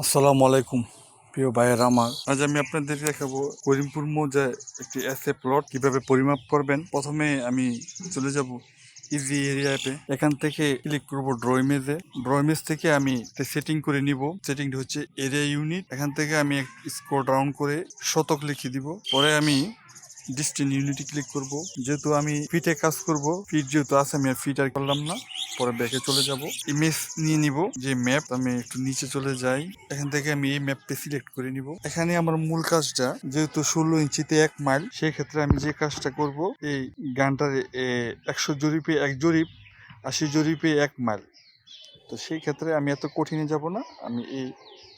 আসসালামু আলাইকুম প্রিয় ভাইয়ের আমার। আজ আমি আপনাদের দেখাবো করিমপুর মৌজায় একটি এসএ প্লট কিভাবে পরিমাপ করবেন। প্রথমে আমি চলে যাব ইজি এরিয়া অ্যাপে। এখান থেকে ক্লিক করব ড্র ইমেজে। ড্র ইমেজ থেকে আমি সেটিং করে নিব। সেটিংটা হচ্ছে এরিয়া ইউনিট। এখান থেকে আমি স্ক্রল ডাউন করে শতক লিখে দিব। পরে আমি ডিস্টেন্স ইউনিটে ক্লিক করব। যেহেতু আমি ফিটে কাজ করব, ফিট যেহেতু আছে আমি আর ফিট আর করলাম না। পরে ব্যাকে চলে যাব, ইমেজ নিয়ে নিব যে ম্যাপ। আমি একটু নিচে চলে যাই, এখান থেকে আমি এই ম্যাপটা সিলেক্ট করে নিব। এখানে আমার মূল কাজটা যেহেতু 16 ইঞ্চিতে 1 মাইল, সেই ক্ষেত্রে আমি যে কাজটা করব, এই গানটার 100 জরিপে 1 জরিপ, 80 জরিপে 1 মাইল। তো সেই ক্ষেত্রে আমি এত কঠিনে যাব না, আমি এই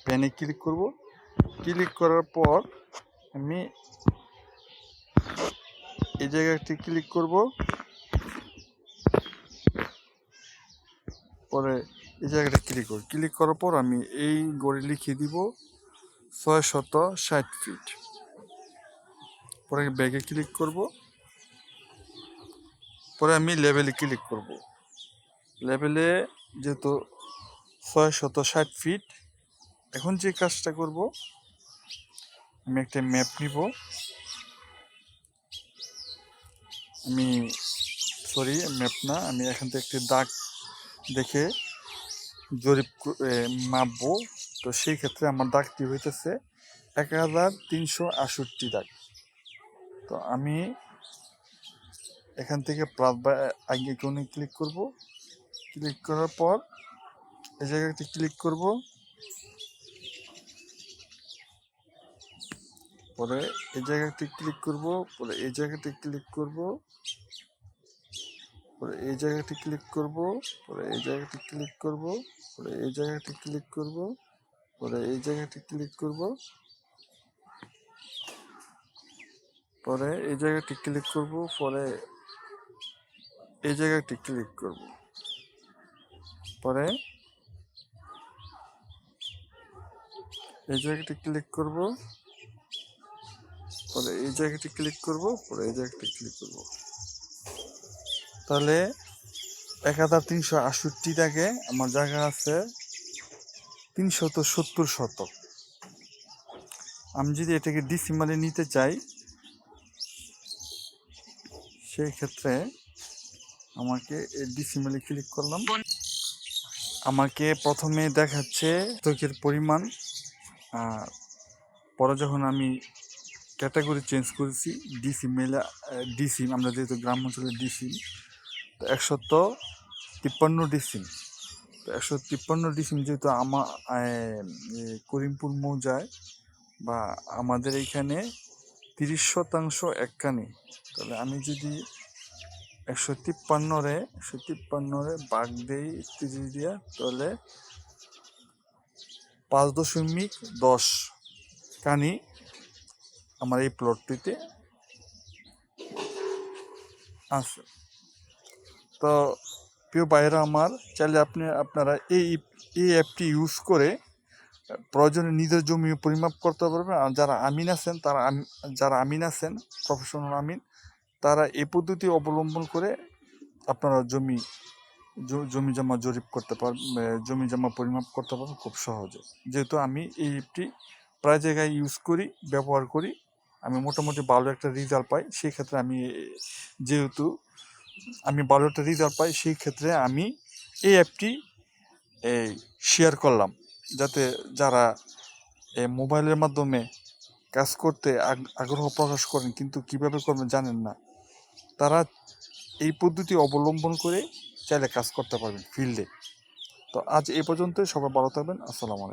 প্যানে ক্লিক করব। ক্লিক করার পর আমি এই জায়গাটি ক্লিক করব। পরে এই জায়গাটা ক্লিক করার পর আমি এই গড়ে লিখে দিব 660 ফিট। পরে ব্যাগে ক্লিক করব। পরে আমি লেভেলে ক্লিক করব। লেভেলে যেহেতু 660 ফিট, এখন যে কাজটা করব, আমি একটা ম্যাপ নিব। আমি ম্যাপ না, আমি এখান থেকে একটি দাগ দেখে জরিপ মাপবো। তো সেই ক্ষেত্রে আমার দাগটি হইতেছে 1368 দাগ। তো আমি এখান থেকে প্লাস বা আইকনে ক্লিক করব। ক্লিক করার পর এই জায়গাটি ক্লিক করব। পরে এই জায়গাটি ক্লিক করব। পরে এই জায়গাটি ক্লিক করব। পরে এই জায়গাটি ক্লিক করব। পরে এই জায়গাটি ক্লিক করব। পরে এই জায়গাটি ক্লিক করব। পরে এই জায়গাটি ক্লিক করব। পরে এই জায়গাটি ক্লিক করব। পরে এই জায়গাটি ক্লিক করব। পরে এই জায়গাটি ক্লিক করব। পরে এই জায়গাটি ক্লিক করব। পরে এই জায়গাটি ক্লিক করব। তাহলে 1368 দাগে আমার জায়গা আছে 370 শতক। আমি যদি এটাকে ডিসিমালে নিতে চাই, সেই ক্ষেত্রে আমাকে এই ডিসিমালে ক্লিক করলাম। আমাকে প্রথমে দেখাচ্ছে শতকের পরিমাণ, আর পরে যখন আমি ক্যাটাগরি চেঞ্জ করেছি ডিসিম, আমরা যেহেতু গ্রাম অঞ্চলে ডিসিম, তো 153 ডিসিম। তো 153 ডিসিম যেহেতু আমার করিমপুর মৌজায় বা আমাদের এইখানে 30% একখানি। তাহলে আমি যদি 153 ভাগ দেই 30 দিয়া, তাহলে 5.10 কানি আমার এই প্লটটিতে আছে। তো প্রিয় ভাইয়েরা আমার, চাইলে আপনারা এই অ্যাপটি ইউজ করে প্রয়োজনে নিজের জমি পরিমাপ করতে পারবেন। আর যারা আমিন আছেন প্রফেশনাল আমিন, তারা এই পদ্ধতি অবলম্বন করে আপনারা জমি জমা জরিপ করতে পারবেন, জমি জমা পরিমাপ করতে পারবেন খুব সহজে। যেহেতু আমি এই অ্যাপটি প্রায় জায়গায় ব্যবহার করি, আমি মোটামুটি ভালো একটা রেজাল্ট পাই। সেই ক্ষেত্রে যেহেতু আমি ভালো একটা রেজাল্ট পাই, সেই ক্ষেত্রে আমি এই অ্যাপটি শেয়ার করলাম, যাতে যারা মোবাইলের মাধ্যমে কাজ করতে আগ্রহ প্রকাশ করেন কিন্তু কিভাবে করবেন জানেন না, তারা এই পদ্ধতি অবলম্বন করে চাইলে কাজ করতে পারবেন ফিল্ডে। তো আজ এই পর্যন্তই, সবাই ভালো থাকবেন। আসসালামু আলাইকুম।